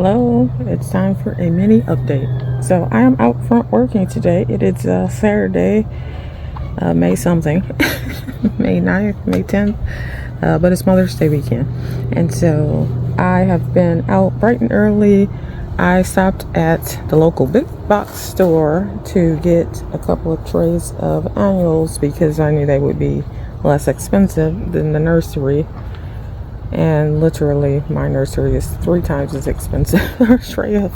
Hello, it's time for a mini update. So I am out front working today. It is Saturday, May something, May 9th, May 10th, but it's Mother's Day weekend. And so I have been out bright and early. I stopped at the local big box store to get a couple of trays of annuals because I knew they would be less expensive than the nursery. And literally my nursery is 3 times as expensive a tray of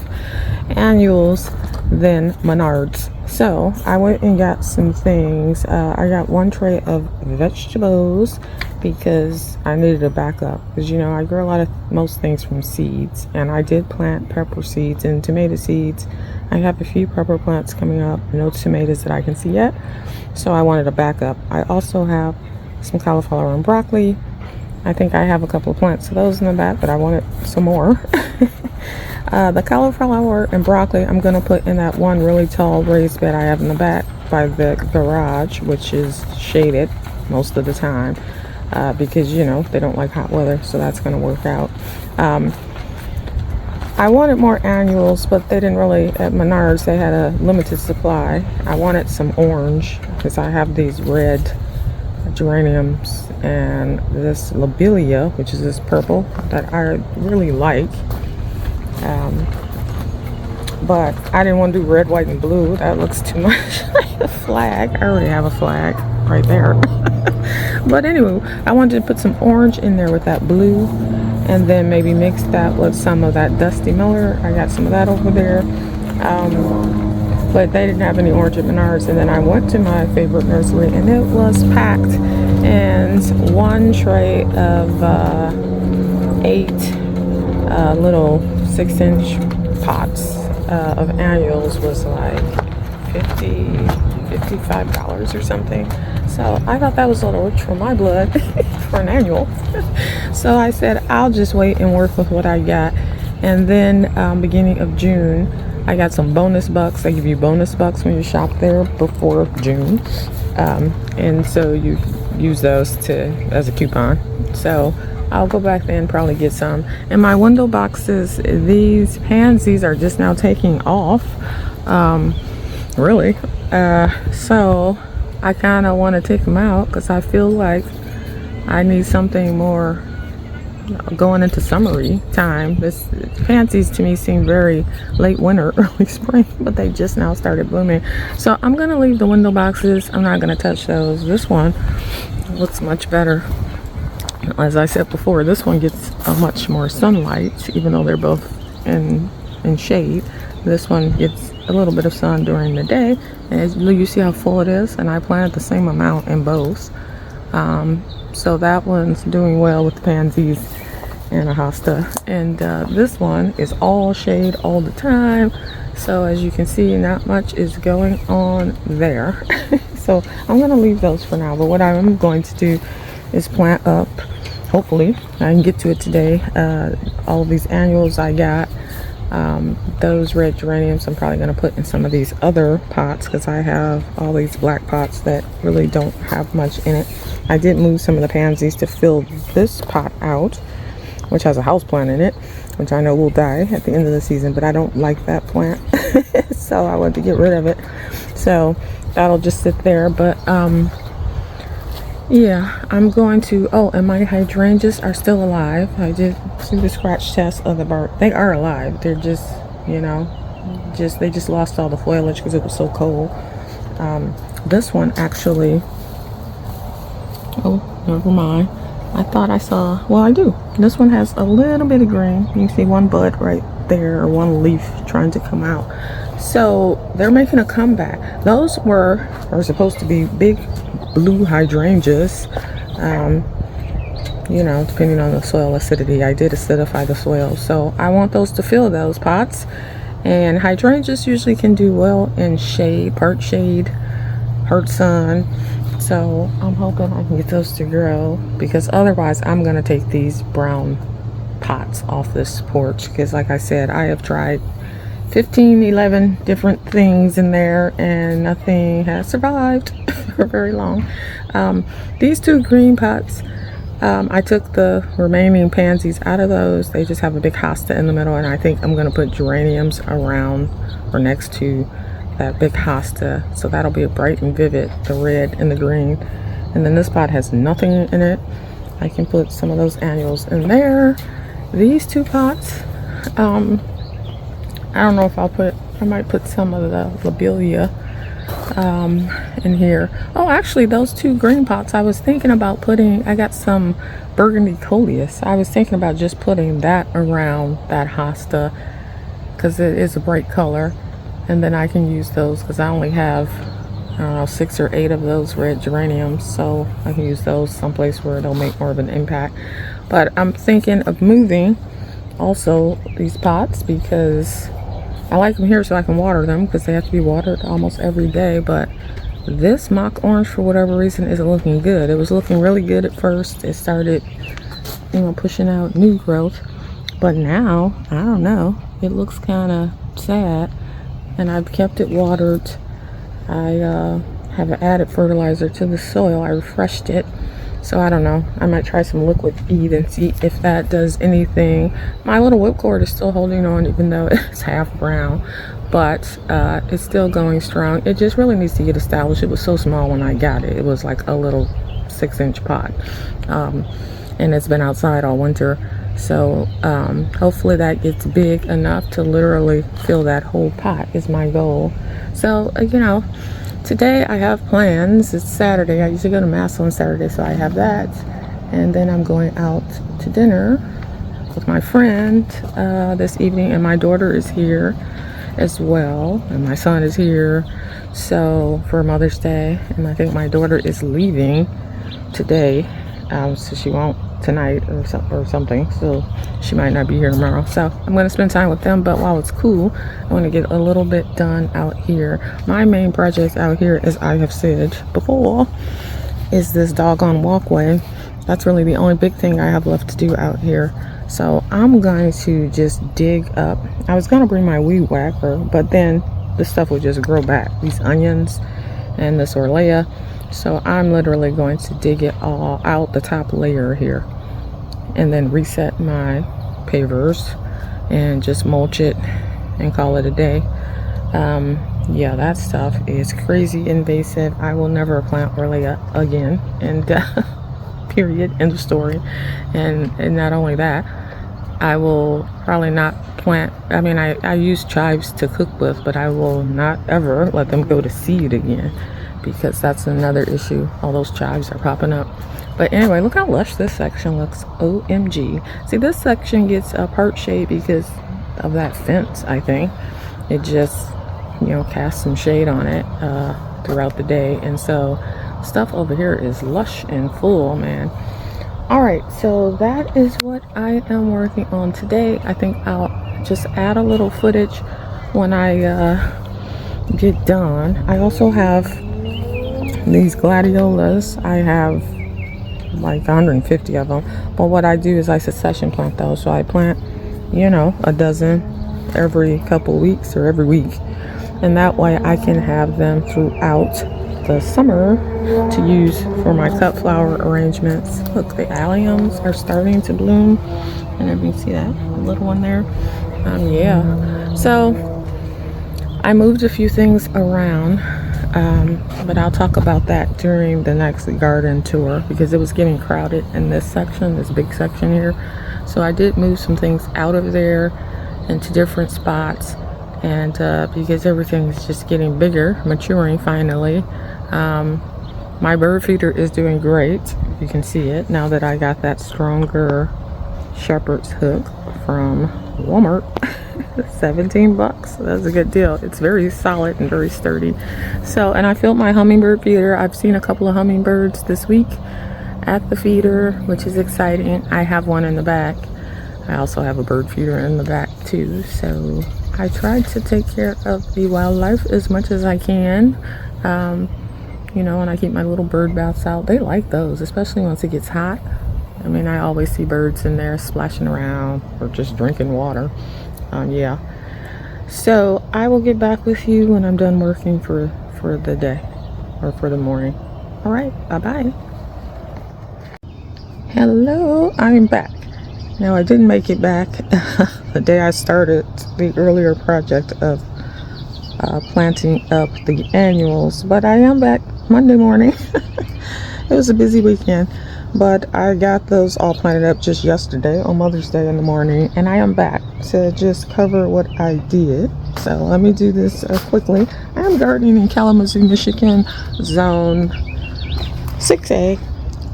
annuals than Menards. So I went and got some things. I got 1 tray of vegetables because I needed a backup, because I grow most things from seeds, and I did plant pepper seeds and tomato seeds. I have a few pepper plants coming up, no tomatoes that I can see yet, so I wanted a backup. I also have some cauliflower and broccoli. I think I have a couple of plants of those in the back, but I wanted some more. The cauliflower and broccoli I'm going to put in that one really tall raised bed I have in the back by the garage, which is shaded most of the time because, they don't like hot weather, so that's going to work out. I wanted more annuals, but they didn't really, at Menards, they had a limited supply. I wanted some orange because I have these red geraniums and this lobelia, which is this purple that I really like, but I didn't want to do red, white, and blue. That looks too much like a flag. I already have a flag right there. But anyway, I wanted to put some orange in there with that blue, and then maybe mix that with some of that Dusty Miller. I got some of that over there, but they didn't have any orange at Menards. And then I went to my favorite nursery, and it was packed. And 1 tray of 8 little 6-inch pots of annuals was like $55 or something. So I thought that was a little rich for my blood for an annual. So I said I'll just wait and work with what I got. And then beginning of June, I got some bonus bucks. They give you bonus bucks when you shop there before June, and so you use those as a coupon. So I'll go back then, probably get some. And my window boxes, these pansies are just now taking off, really. So I kind of want to take them out because I feel like I need something more going into summery time. This pansies to me seem very late winter, early spring, but they just now started blooming. So I'm gonna leave the window boxes. I'm not gonna touch those. This one looks much better. As I said before, this one gets a much more sunlight, even though they're both in shade. This one gets a little bit of sun during the day, and as you see how full it is, and I planted the same amount in both. So that one's doing well with the pansies and a hosta, and this one is all shade all the time. So as you can see, not much is going on there. So I'm going to leave those for now, but what I'm going to do is plant up, hopefully I can get to it today, all of these annuals I got. Those red geraniums I'm probably going to put in some of these other pots because I have all these black pots that really don't have much in it. I did move some of the pansies to fill this pot out, which has a house plant in it, which I know will die at the end of the season, but I don't like that plant. So I want to get rid of it. So that'll just sit there. But yeah, I'm going to, and my hydrangeas are still alive. I did see the scratch test of the bark. They are alive. They're just, they just lost all the foliage because it was so cold. This one actually, never mind. I thought I saw, well, I do. This one has a little bit of green. You can see one bud right there, or one leaf trying to come out. So they're making a comeback. Those are supposed to be big blue hydrangeas, depending on the soil acidity. I did acidify the soil, so I want those to fill those pots. And hydrangeas usually can do well in shade, part shade, hard sun. So I'm hoping I can get those to grow, because otherwise I'm going to take these brown pots off this porch, because like I said, I have tried 11 different things in there and nothing has survived for very long. These 2 green pots I took the remaining pansies out of those. They just have a big hosta in the middle, and I think I'm gonna put geraniums around or next to that big hosta, so that'll be a bright and vivid, the red and the green. And then this pot has nothing in it. I can put some of those annuals in there. These two pots, I don't know if I might put some of the lobelia in here. Oh, actually, those two green pots, I was thinking about putting, I got some burgundy coleus. I was thinking about just putting that around that hosta because it is a bright color. And then I can use those because I only have, I don't know, 6 or 8 of those red geraniums. So I can use those someplace where they'll make more of an impact. But I'm thinking of moving also these pots because I like them here so I can water them because they have to be watered almost every day. But this mock orange, for whatever reason, isn't looking good. It was looking really good at first. It started, pushing out new growth. But now, I don't know, it looks kind of sad. And I've kept it watered. I have added fertilizer to the soil. I refreshed it. So I don't know. I might try some liquid feed and see if that does anything. My little whipcord is still holding on even though it's half brown. But it's still going strong. It just really needs to get established. It was so small when I got it. It was like a little 6-inch pot. And it's been outside all winter. So hopefully that gets big enough to literally fill that whole pot is my goal. So, today I have plans. It's Saturday. I usually go to mass on Saturday, so I have that. And then I'm going out to dinner with my friend this evening, and my daughter is here as well, and my son is here. So for Mother's Day, and I think my daughter is leaving today, so she won't tonight or something, so she might not be here tomorrow. So I'm going to spend time with them, but while it's cool, I want to get a little bit done out here. My main project out here, as I have said before, is this doggone walkway. That's really the only big thing I have left to do out here. So I'm going to just dig up. I was going to bring my weed whacker, but then the stuff would just grow back, these onions and this orlea. So I'm literally going to dig it all out, the top layer here, and then reset my pavers and just mulch it and call it a day. Yeah, that stuff is crazy invasive. I will never plant orlea again, and period, end of story. And not only that, I will probably not plant, I use chives to cook with, but I will not ever let them go to seed again, because that's another issue. All those chives are popping up. But anyway, look how lush this section looks. OMG. See, this section gets a part shade because of that fence, I think. It just, casts some shade on it throughout the day. And so stuff over here is lush and full, man. All right, so that is what I am working on today. I think I'll just add a little footage when I get done. I also have these gladiolas. I have like 150 of them, but what I do is I succession plant those. So I plant, a dozen every couple weeks or every week, and that way I can have them throughout the summer to use for my cut flower arrangements. Look, the alliums are starting to bloom, and if you can see that little one there, yeah. So I moved a few things around, but I'll talk about that during the next garden tour, because it was getting crowded in this section, this big section here. So I did move some things out of there into different spots, and because everything is just getting bigger, maturing finally. My bird feeder is doing great. You can see it now that I got that stronger shepherd's hook from Walmart. 17 bucks. That's a good deal. It's very solid and very sturdy. So, and I filled my hummingbird feeder. I've seen a couple of hummingbirds this week at the feeder, which is exciting. I have one in the back. I also have a bird feeder in the back too. So I try to take care of the wildlife as much as I can. And I keep my little bird baths out. They like those, especially once it gets hot. I always see birds in there splashing around or just drinking water. Yeah. So I will get back with you when I'm done working for the day or for the morning. All right. Bye-bye. Hello, I'm back. Now I didn't make it back the day I started the earlier project of planting up the annuals, but I am back Monday morning. It was a busy weekend, but I got those all planted up just yesterday on Mother's Day in the morning, and I am back to just cover what I did. So let me do this quickly. I am gardening in Kalamazoo, Michigan, zone 6A,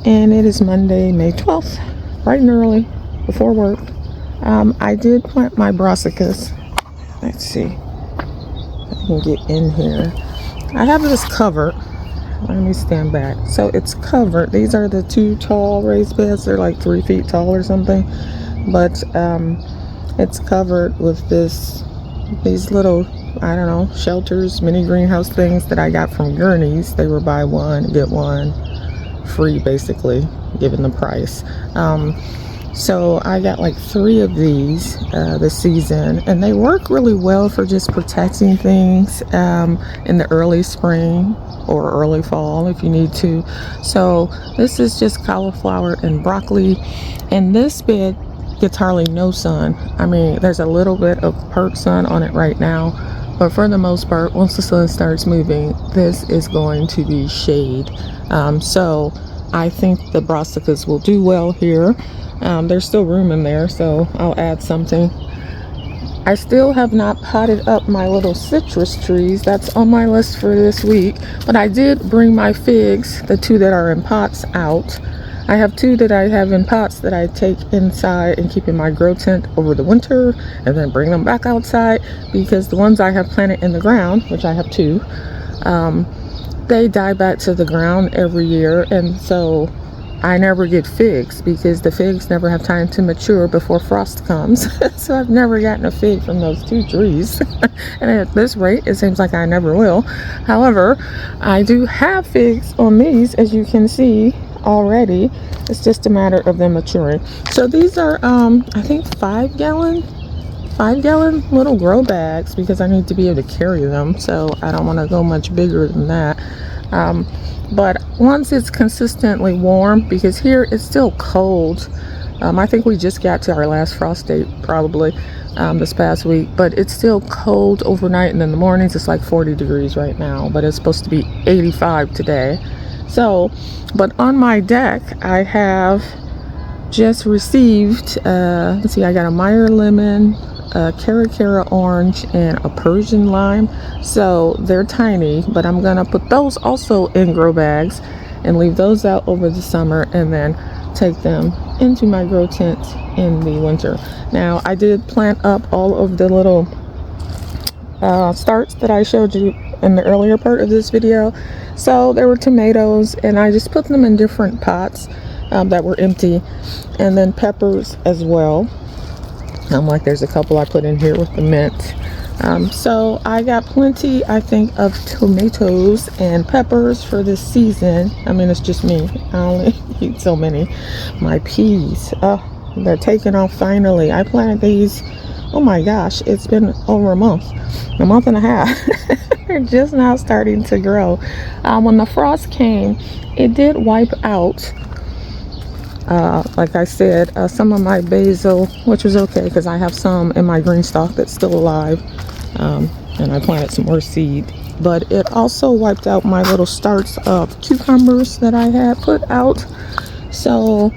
and it is Monday, May 12th, bright and early before work. I did plant my brassicas. Let's see if I can get in here. I have this covered. Let me stand back. So it's covered. These are the 2 tall raised beds. They're like 3 feet tall or something, but it's covered with these little, I don't know, shelters, mini greenhouse things that I got from Gurney's. They were buy one get one free, basically, given the price. So I got like 3 of these this season, and they work really well for just protecting things in the early spring or early fall if you need to. So this is just cauliflower and broccoli, and this bed gets hardly no sun. I mean, there's a little bit of perk sun on it right now, but for the most part, once the sun starts moving, this is going to be shade. So I think the brassicas will do well here. There's still room in there, so I'll add something. I still have not potted up my little citrus trees. That's on my list for this week, but I did bring my figs, the 2 that are in pots, out. I have 2 that I have in pots that I take inside and keep in my grow tent over the winter, and then bring them back outside, because the ones I have planted in the ground, which I have 2, they die back to the ground every year, and so I never get figs because the figs never have time to mature before frost comes. So I've never gotten a fig from those 2 trees. And at this rate, it seems like I never will. However, I do have figs on these, as you can see already. It's just a matter of them maturing. So these are, I think 5-gallon little grow bags, because I need to be able to carry them. So I don't want to go much bigger than that. But once it's consistently warm, because here it's still cold, I think we just got to our last frost date probably this past week, but it's still cold overnight, and in the mornings it's like 40 degrees right now, but it's supposed to be 85 today. So, but on my deck I have just received, let's see, I got a Meyer lemon, a Cara orange, and a Persian lime. So they're tiny, but I'm gonna put those also in grow bags and leave those out over the summer, and then take them into my grow tent in the winter. Now I did plant up all of the little starts that I showed you in the earlier part of this video. So there were tomatoes, and I just put them in different pots that were empty, and then peppers as well. Like there's a couple I put in here with the mint. So I got plenty, I think, of tomatoes and peppers for this season. I mean, it's just me. I only eat so many. My peas, they're taking off finally. I planted these, oh my gosh, it's been over a month and a half. They're just now starting to grow. When the frost came, it did wipe out, like I said, some of my basil, which was okay because I have some in my green stalk that's still alive, and I planted some more seed. But it also wiped out my little starts of cucumbers that I had put out. So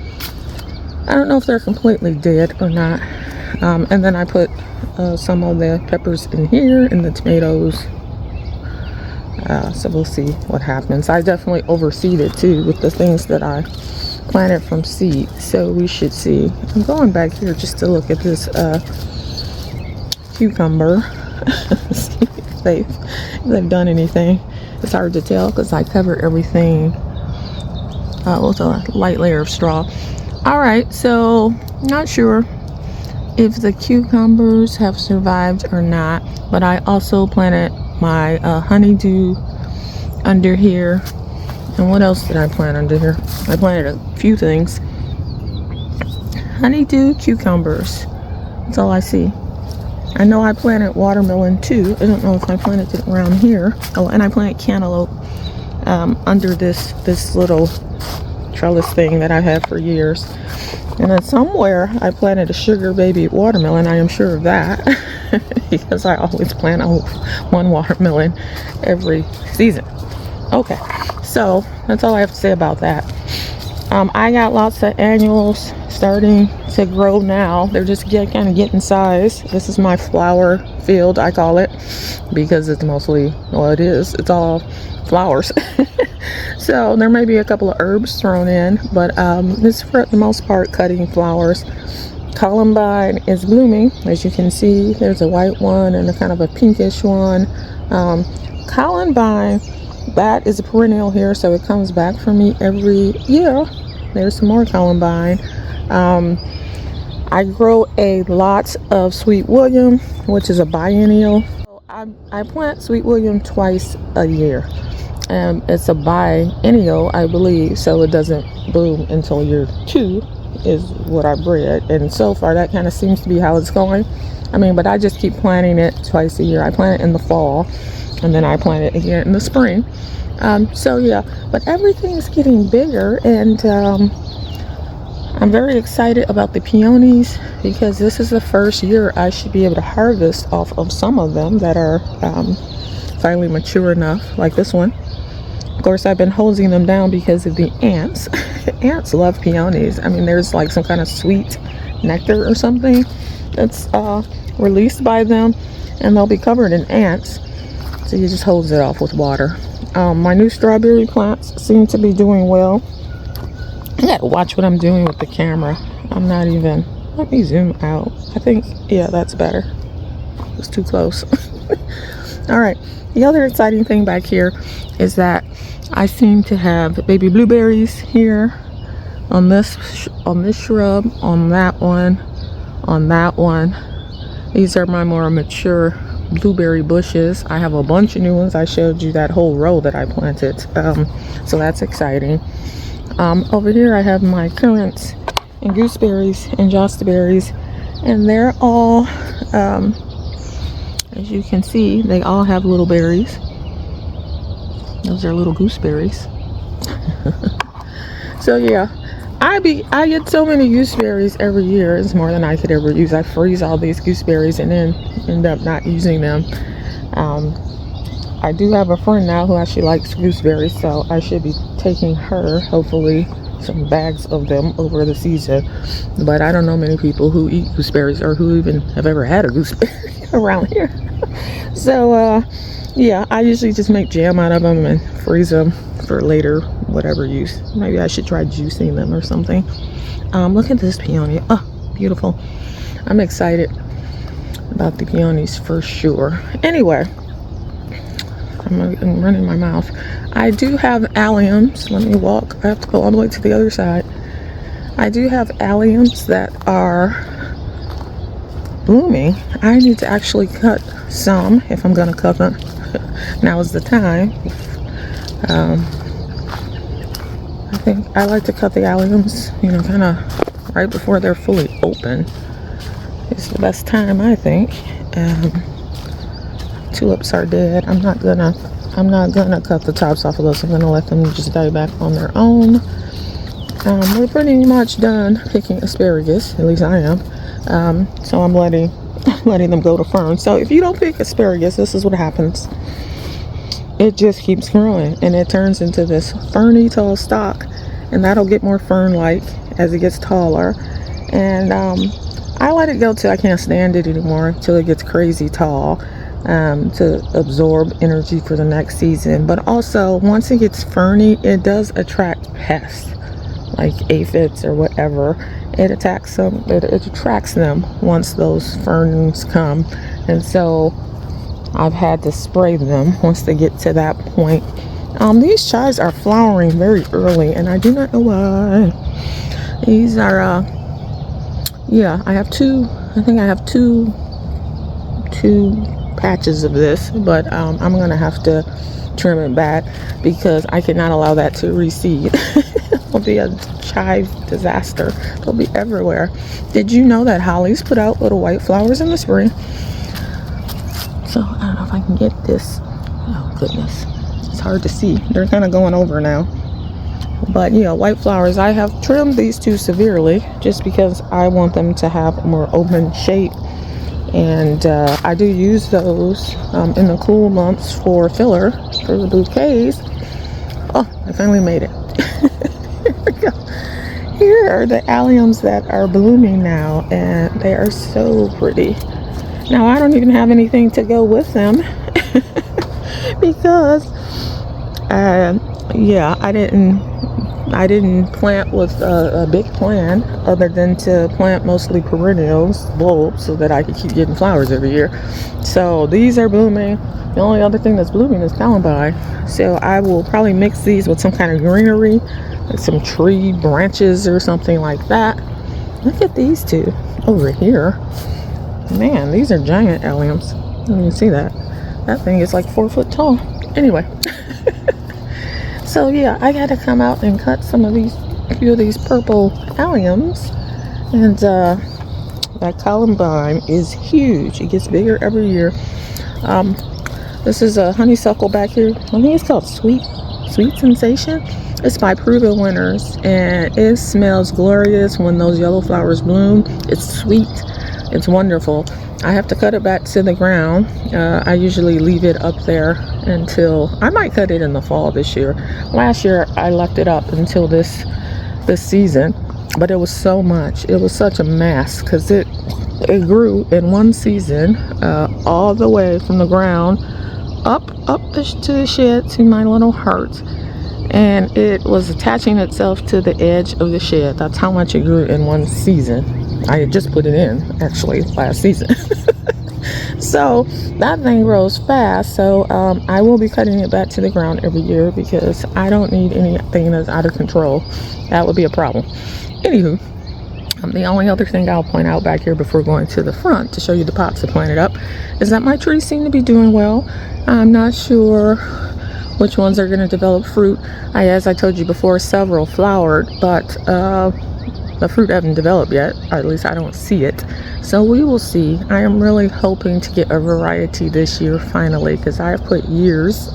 I don't know if they're completely dead or not. And then I put some of the peppers in here and the tomatoes. So we'll see what happens. I definitely overseeded too with the things that I planted from seed, so we should see. I'm going back here just to look at this cucumber. See if they've done anything. It's hard to tell because I cover everything with a light layer of straw. All right, so not sure if the cucumbers have survived or not, but I also planted my honeydew under here. And what else did I plant under here? I planted a few things. Honeydew, cucumbers. That's all I see. I know I planted watermelon too. I don't know if I planted it around here. Oh, and I planted cantaloupe under this little trellis thing that I've had for years. And then somewhere I planted a sugar baby watermelon. I am sure of that because I always plant one watermelon every season. Okay, so that's all I have to say about that. I got lots of annuals starting to grow now. They're just kind of getting size. This is my flower field, I call it, because it's mostly, well, it's all flowers. So there may be a couple of herbs thrown in, but it's for the most part cutting flowers. Columbine is blooming, as you can see. There's a white one and a kind of a pinkish one. Columbine, that is a perennial here, so it comes back for me every year. There's some more columbine. I grow a lot of Sweet William, which is a biennial. So I plant Sweet William twice a year. It's a biennial, I believe, so it doesn't bloom until year 2 is what I've read. And so far that kind of seems to be how it's going. I mean, but I just keep planting it twice a year. I plant it in the fall, and then I plant it again in the spring. So yeah, but everything's getting bigger, and I'm very excited about the peonies because this is the first year I should be able to harvest off of some of them that are finally mature enough, like this one. Of course, I've been hosing them down because of the ants. Ants love peonies. I mean, there's like some kind of sweet nectar or something that's released by them, and they'll be covered in ants. So you just hose it off with water. My new strawberry plants seem to be doing well. I gotta watch what I'm doing with the camera. I'm not even, let me zoom out. I think, yeah, that's better. It's too close. All right, the other exciting thing back here is that I seem to have baby blueberries here on this shrub, on that one. These are my more mature blueberry bushes. I have a bunch of new ones. I showed you that whole row that I planted, so that's exciting. Over here I have my currants and gooseberries and jostaberries, and they're all, as you can see, they all have little berries. Those are little gooseberries. So yeah, I get so many gooseberries every year. It's more than I could ever use. I freeze all these gooseberries and then end up not using them. I do have a friend now who actually likes gooseberries, so I should be taking her, hopefully, some bags of them over the season. But I don't know many people who eat gooseberries or who even have ever had a gooseberry around here. So yeah, I usually just make jam out of them and freeze them for later whatever use. Maybe I should try juicing them or something. Look at this peony. Oh, beautiful. I'm excited about the peonies for sure. Anyway, I'm running my mouth. I do have alliums. Let me walk. I have to go all the way to the other side. I do have alliums that are blooming. I need to actually cut some if I'm gonna cut them. Now is the time. I think I like to cut the alliums, you know, kind of right before they're fully open. It's the best time, I think. Tulips are dead. I'm not gonna cut the tops off of those. I'm gonna let them just die back on their own. We're pretty much done picking asparagus, at least I am. So I'm letting them go to fern. So if you don't pick asparagus, this is what happens. It just keeps growing and it turns into this ferny tall stalk, and that'll get more fern-like as it gets taller. And I let it go till I can't stand it anymore, till it gets crazy tall, to absorb energy for the next season. But also, once it gets ferny, it does attract pests like aphids or whatever. It attacks them, it attracts them once those ferns come. And so I've had to spray them once they get to that point. These chives are flowering very early, and I do not know why. These are yeah, I have two patches of this, but I'm gonna have to trim it back because I cannot allow that to reseed. It'll be a chive disaster. They'll be everywhere. Did you know that hollies put out little white flowers in the spring? So I don't know if I can get this. Oh goodness, it's hard to see. They're kind of going over now. But yeah, white flowers, I have trimmed these two severely just because I want them to have a more open shape. And I do use those in the cool months for filler for the bouquets. Oh, I finally made it. Here we go. Here are the alliums that are blooming now, and they are so pretty. Now I don't even have anything to go with them because yeah, I didn't plant with a big plan other than to plant mostly perennials, bulbs, so that I could keep getting flowers every year. So these are blooming. The only other thing that's blooming is columbine. So I will probably mix these with some kind of greenery, like some tree branches or something like that. Look at these two over here. Man, these are giant alliums. You can see that. That thing is like 4 foot tall. Anyway. So yeah, I got to come out and cut some of these, a few of these purple alliums. And that columbine is huge. It gets bigger every year. This is a honeysuckle back here. I think it's called Sweet Sensation. It's by Proven Winners, and it smells glorious when those yellow flowers bloom. It's sweet. It's wonderful. I have to cut it back to the ground. I usually leave it up there until, I might cut it in the fall this year. Last year I left it up until this season, but it was so much. It was such a mess because it grew in one season all the way from the ground up to the shed to my little heart, and it was attaching itself to the edge of the shed. That's how much it grew in one season. I had just put it in actually last season. So that thing grows fast. So I will be cutting it back to the ground every year because I don't need anything that's out of control. That would be a problem. Anywho, the only other thing I'll point out back here before going to the front to show you the pots I planted up is that my trees seem to be doing well. I'm not sure which ones are going to develop fruit. As I told you before, several flowered, but the fruit haven't developed yet. At least I don't see it. So we will see. I am really hoping to get a variety this year finally, because I have put years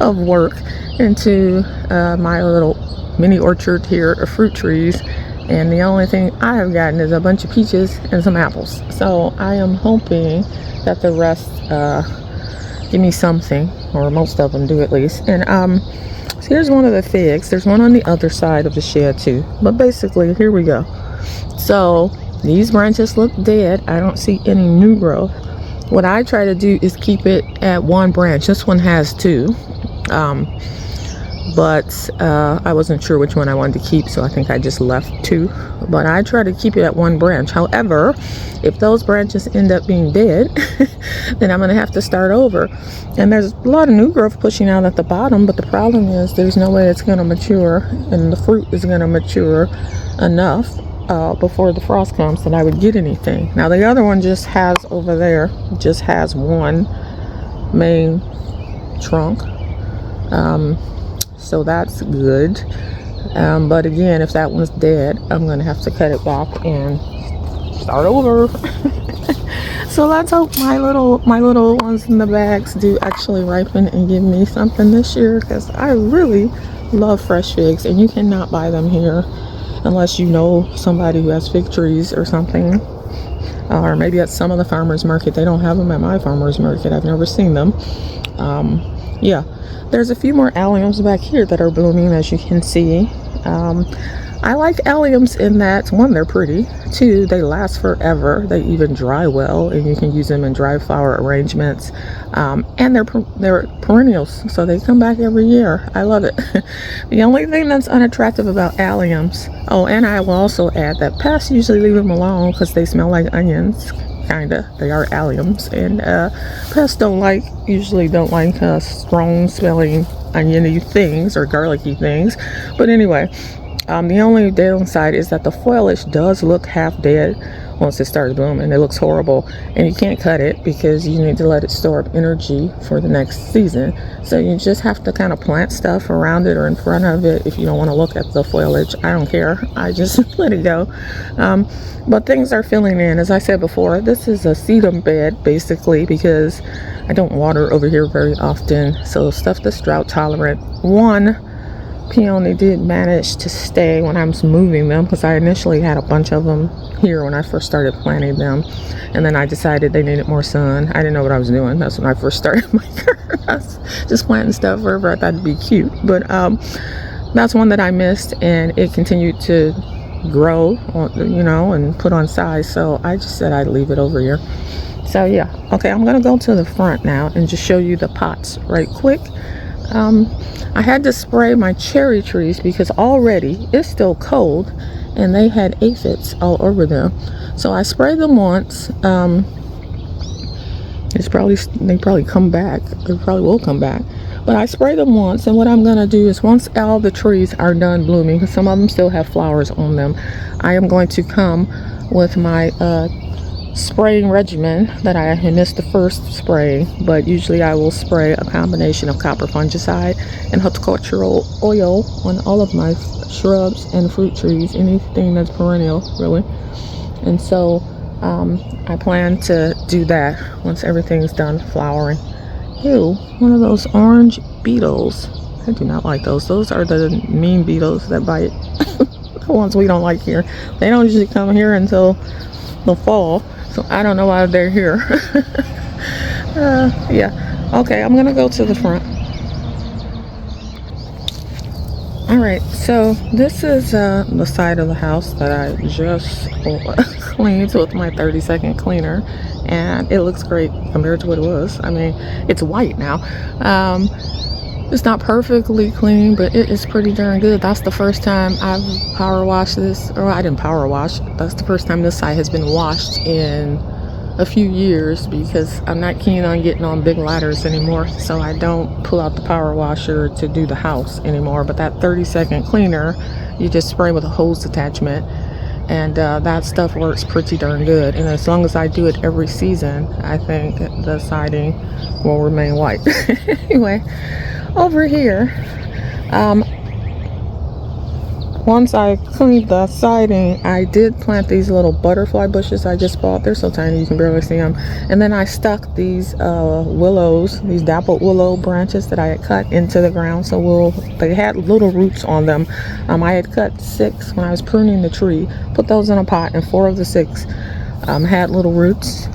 of work into my little mini orchard here of fruit trees. And the only thing I have gotten is a bunch of peaches and some apples. So I am hoping that the rest give me something, or most of them do at least. And so here's one of the figs. There's one on the other side of the shed too. But basically, here we go. So these branches look dead. I don't see any new growth. What I try to do is keep it at one branch. This one has two. But I wasn't sure which one I wanted to keep, so I think I just left two. But I try to keep it at one branch. However, if those branches end up being dead, then I'm going to have to start over. And there's a lot of new growth pushing out at the bottom, but the problem is there's no way it's going to mature, and the fruit is going to mature enough before the frost comes that I would get anything. Now the other one just has over there, just has one main trunk. So that's good. But again, if that one's dead, I'm going to have to cut it back and start over. So let's hope my little ones in the bags do actually ripen and give me something this year, because I really love fresh figs, and you cannot buy them here unless you know somebody who has fig trees or something. Or maybe at some of the farmers market. They don't have them at my farmers market. I've never seen them. Yeah. There's a few more alliums back here that are blooming, as you can see. I like alliums in that, one, they're pretty. Two, they last forever. They even dry well, and you can use them in dry flower arrangements. And they're perennials, so they come back every year. I love it. The only thing that's unattractive about alliums, oh, and I will also add that pests usually leave them alone because they smell like onions. Kinda. They are alliums, and pests usually don't like strong smelling oniony things or garlicky things. But anyway, the only downside is that the foliage does look half dead once it starts blooming. It looks horrible, and you can't cut it because you need to let it store up energy for the next season. So you just have to kind of plant stuff around it or in front of it if you don't want to look at the foliage. I don't care. I just let it go. But things are filling in. As I said before, this is a sedum bed basically because I don't water over here very often. So stuff that's drought tolerant. One, peony did manage to stay when I was moving them, because I initially had a bunch of them here when I first started planting them, and then I decided they needed more sun. I didn't know what I was doing. That's when I first started my garden. I was just planting stuff wherever I thought it'd be cute, but that's one that I missed, and it continued to grow, you know, and put on size, so I just said I'd leave it over here. So yeah, okay, I'm gonna go to the front now and just show you the pots right quick. I had to spray my cherry trees because already it's still cold and they had aphids all over them. So I sprayed them once. They probably come back. They probably will come back. But I sprayed them once, and what I'm gonna do is once all the trees are done blooming, because some of them still have flowers on them, I am going to come with my spraying regimen that I missed the first spray, but usually I will spray a combination of copper fungicide and horticultural oil on all of my shrubs and fruit trees, anything that's perennial really. And so I plan to do that once everything's done flowering. Ew, one of those orange beetles. I do not like those. Those are the mean beetles that bite. The ones we don't like here. They don't usually come here until the fall, so I don't know why they're here. Yeah, okay, I'm gonna go to the front. All right, so this is the side of the house that I just cleaned with my 30-second cleaner, and it looks great compared to what it was. I mean, it's white now. It's not perfectly clean, but it is pretty darn good. That's the first time I've power washed this, or I didn't power wash. That's the first time this side has been washed in a few years, because I'm not keen on getting on big ladders anymore, so I don't pull out the power washer to do the house anymore. But that 30-second cleaner, you just spray with a hose attachment, and that stuff works pretty darn good. And as long as I do it every season, I think the siding will remain white. Anyway, over here, once I cleaned the siding, I did plant these little butterfly bushes I just bought. They're so tiny you can barely see them. And then I stuck these willows, these dappled willow branches that I had cut into the ground. So they had little roots on them. I had cut 6 when I was pruning the tree, put those in a pot, and 4 of the 6 had little roots.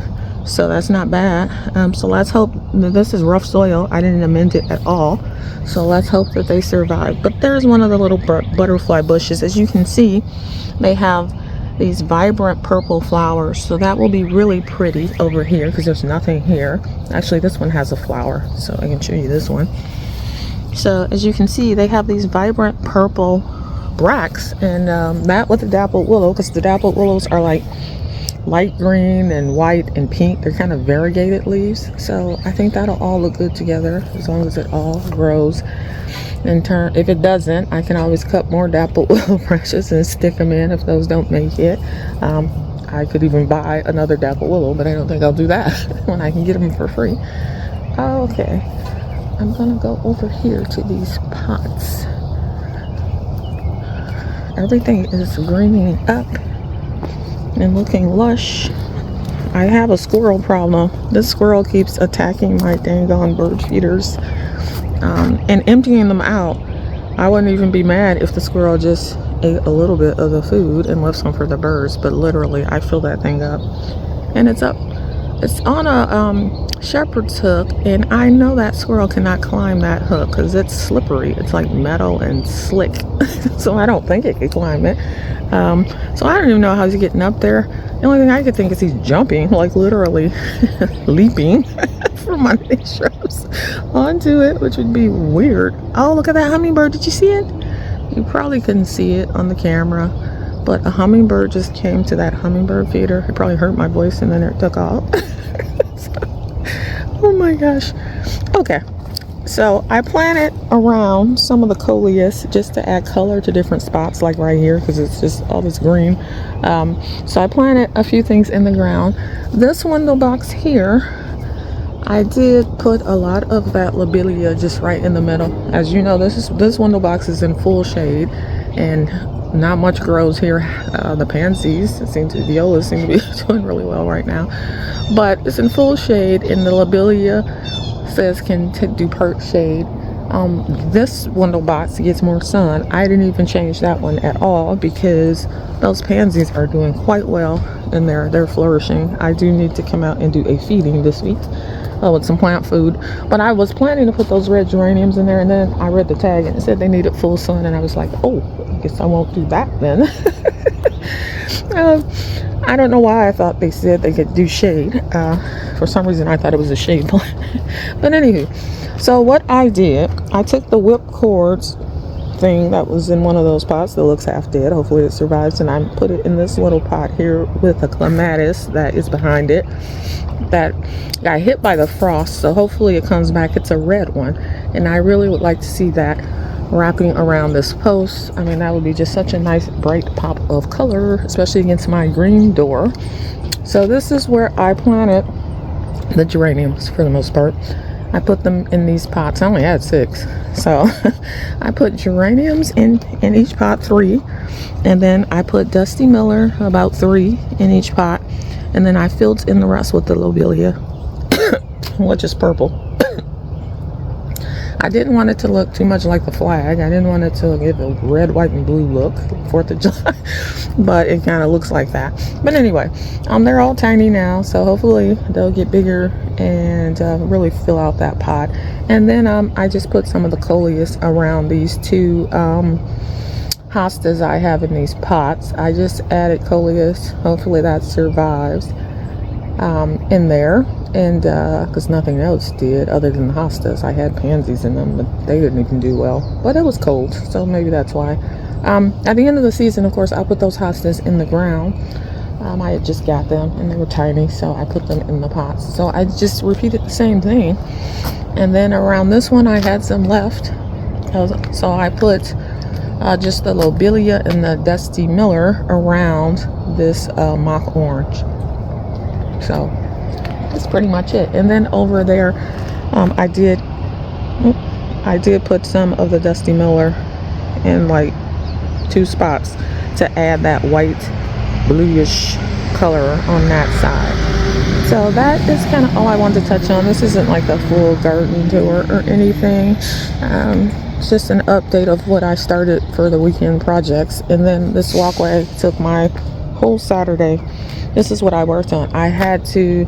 So that's not bad. So let's hope. This is rough soil. I didn't amend it at all. So let's hope that they survive. But there's one of the little butterfly bushes. As you can see, they have these vibrant purple flowers. So that will be really pretty over here, because there's nothing here. Actually, this one has a flower, so I can show you this one. So as you can see, they have these vibrant purple bracts, and that with the dappled willow, because the dappled willows are like light green and white and pink. They're kind of variegated leaves, so I think that'll all look good together as long as it all grows in turn. If it doesn't, I can always cut more dappled willow branches and stick them in if those don't make it. I could even buy another dappled willow, but I don't think I'll do that when I can get them for free. Okay, I'm gonna go over here to these pots. Everything is greening up and looking lush. I have a squirrel problem. This squirrel keeps attacking my dang on bird feeders and emptying them out. I wouldn't even be mad if the squirrel just ate a little bit of the food and left some for the birds, but literally I fill that thing up, and it's up. It's on a shepherd's hook, and I know that squirrel cannot climb that hook because it's slippery. It's like metal and slick. So I don't think it could climb it. So I don't even know how he's getting up there. The only thing I could think is he's jumping, like literally leaping from my shrubs onto it, which would be weird. Oh, look at that hummingbird. Did you see it? You probably couldn't see it on the camera, but a hummingbird just came to that hummingbird feeder. It probably hurt my voice, and then it took off. Oh my gosh. Okay. So I planted around some of the coleus just to add color to different spots, like right here, because it's just all this green. So I planted a few things in the ground. This window box here, I did put a lot of that lobelia just right in the middle. As you know, this window box is in full shade, and not much grows here. The pansies, violas seem to be doing really well right now, but it's in full shade, and the lobelia says can do part shade. This window box gets more sun. I didn't even change that one at all because those pansies are doing quite well in there. They're flourishing. I do need to come out and do a feeding this week with some plant food. But I was planning to put those red geraniums in there, and then I read the tag and it said they needed full sun, and I was like, oh, I guess I won't do that then. I don't know why I thought they said they could do shade. For some reason I thought it was a shade plant. But anywho, so what I did, I took the whip cords thing that was in one of those pots that looks half dead, hopefully it survives, and I put it in this little pot here with a clematis that is behind it that got hit by the frost, so hopefully it comes back. It's a red one, and I really would like to see that wrapping around this post. I mean, that would be just such a nice bright pop of color, especially against my green door. So this is where I planted the geraniums for the most part. I put them in these pots. I only had 6, so I put geraniums in each pot, 3, and then I put Dusty Miller, about 3 in each pot, and then I filled in the rest with the lobelia, which is purple. I didn't want it to look too much like the flag. I didn't want it to give a red, white, and blue look, 4th of July, but it kind of looks like that. But anyway, they're all tiny now, so hopefully they'll get bigger and really fill out that pot. And then I just put some of the coleus around these 2 hostas I have in these pots. I just added coleus. Hopefully that survives in there. And because nothing else did other than the hostas. I had pansies in them, but they didn't even do well. But it was cold, so maybe that's why. At the end of the season, of course, I put those hostas in the ground. I had just got them, and they were tiny, so I put them in the pots. So I just repeated the same thing. And then around this one, I had some left. So I put just the lobelia and the Dusty Miller around this mock orange. So that's pretty much it. And then over there I did put some of the Dusty Miller in like 2 spots to add that white bluish color on that side. So that is kind of all I wanted to touch on. This isn't like a full garden tour or anything. It's just an update of what I started for the weekend projects. And then this walkway took my whole Saturday. This is what I worked on. I had to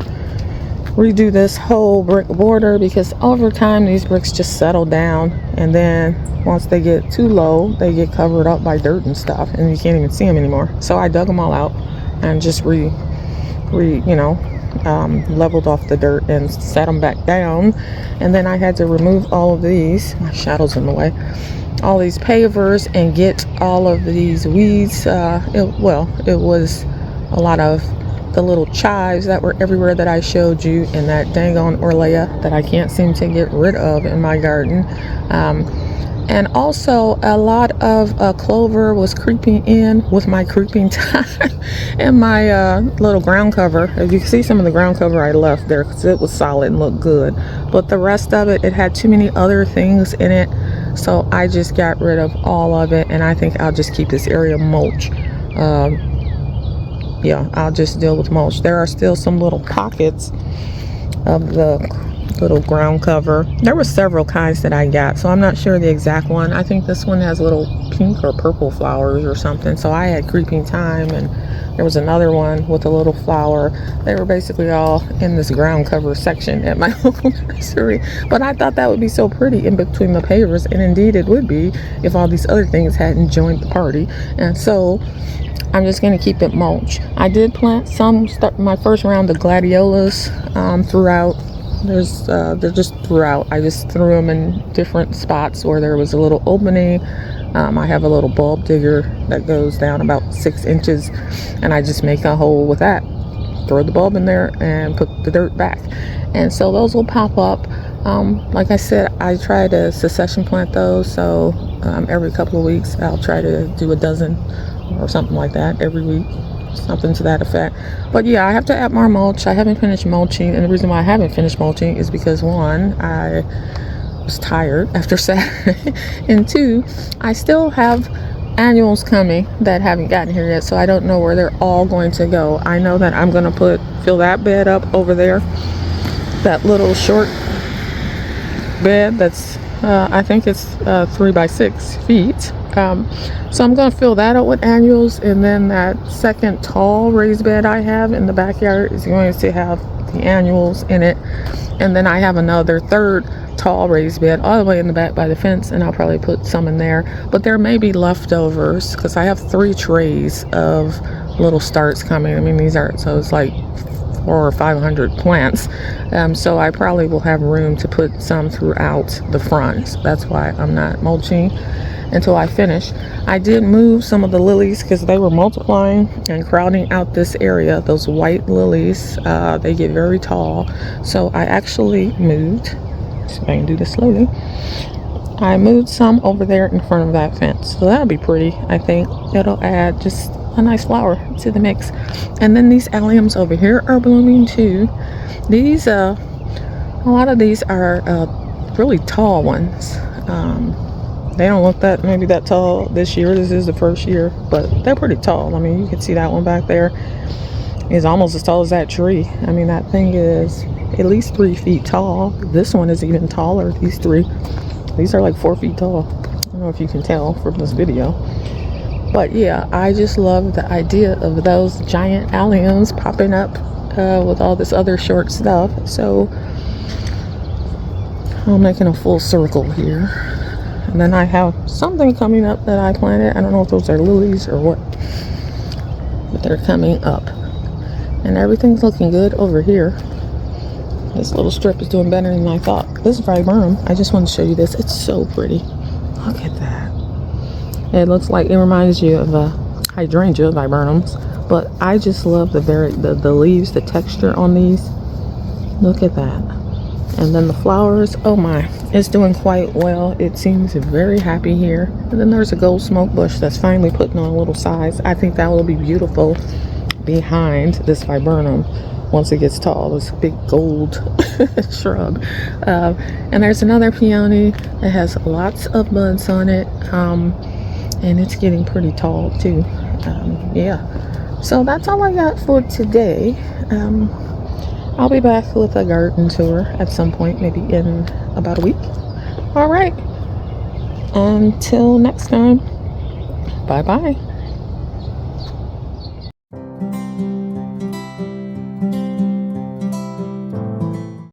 redo this whole brick border because over time these bricks just settle down, and then once they get too low they get covered up by dirt and stuff, and you can't even see them anymore. So I dug them all out and just leveled off the dirt and set them back down. And then I had to remove all of these, my shadow's in the way, all these pavers, and get all of these weeds. It was a lot of the little chives that were everywhere that I showed you, and that dang on Orlea that I can't seem to get rid of in my garden. And also a lot of clover was creeping in with my creeping thyme and my little ground cover. As you can see, some of the ground cover I left there because it was solid and looked good, but the rest of it had too many other things in it, so I just got rid of all of it. And I think I'll just keep this area mulch. Yeah, I'll just deal with mulch. There are still some little pockets of the little ground cover. There were several kinds that I got, so I'm not sure the exact one. I think this one has little pink or purple flowers or something. So I had creeping thyme, and there was another one with a little flower. They were basically all in this ground cover section at my local nursery. But I thought that would be so pretty in between the pavers, and indeed it would be if all these other things hadn't joined the party. And so I'm just going to keep it mulch. I did plant my first round of gladiolas throughout. They're just throughout. I just threw them in different spots where there was a little opening. I have a little bulb digger that goes down about 6 inches, and I just make a hole with that. Throw the bulb in there and put the dirt back. And so those will pop up. Like I said, I try to succession plant those, so every couple of weeks I'll try to do a dozen or something like that every week, something to that effect. But yeah, I have to add more mulch. I haven't finished mulching, and the reason why I haven't finished mulching is because 1, I was tired after Saturday, and 2, I still have annuals coming that haven't gotten here yet, so I don't know where they're all going to go. I know that I'm going to fill that bed up over there, that little short bed that's I think it's 3 by 6 feet. So I'm going to fill that up with annuals, and then that second tall raised bed I have in the backyard is going to have the annuals in it. And then I have another third tall raised bed all the way in the back by the fence, and I'll probably put some in there. But there may be leftovers because I have 3 trays of little starts coming. I mean, these are, so it's like 400 or 500 plants. So I probably will have room to put some throughout the front. So that's why I'm not mulching until I finish. I did move some of the lilies because they were multiplying and crowding out this area. Those white lilies, they get very tall. So I actually moved, so I can do this slowly. I moved some over there in front of that fence. So that'll be pretty. I think it'll add just a nice flower to the mix. And then these alliums over here are blooming too. These, a lot of these are really tall ones. They don't look maybe that tall this year. This is the first year, but they're pretty tall. I mean, you can see that one back there is almost as tall as that tree. I mean, that thing is at least 3 feet tall. This one is even taller. These are like 4 feet tall. I don't know if you can tell from this video. But yeah, I just love the idea of those giant alliums popping up with all this other short stuff. So I'm making a full circle here. And then I have something coming up that I planted. I don't know if those are lilies or what, but they're coming up. And everything's looking good over here. This little strip is doing better than I thought. This is viburnum. I just want to show you this. It's so pretty. Look at that. It looks like, it reminds you of a hydrangea viburnums, but I just love the leaves, the texture on these. Look at that. And then the flowers, oh my, it's doing quite well. It seems very happy here. And then there's a gold smoke bush that's finally putting on a little size. I think that will be beautiful behind this viburnum once it gets tall, this big gold shrub. And there's another peony that has lots of buds on it, and it's getting pretty tall too. Yeah, so that's all I got for today. I'll be back with a garden tour at some point, maybe in about a week. All right, until next time, bye bye.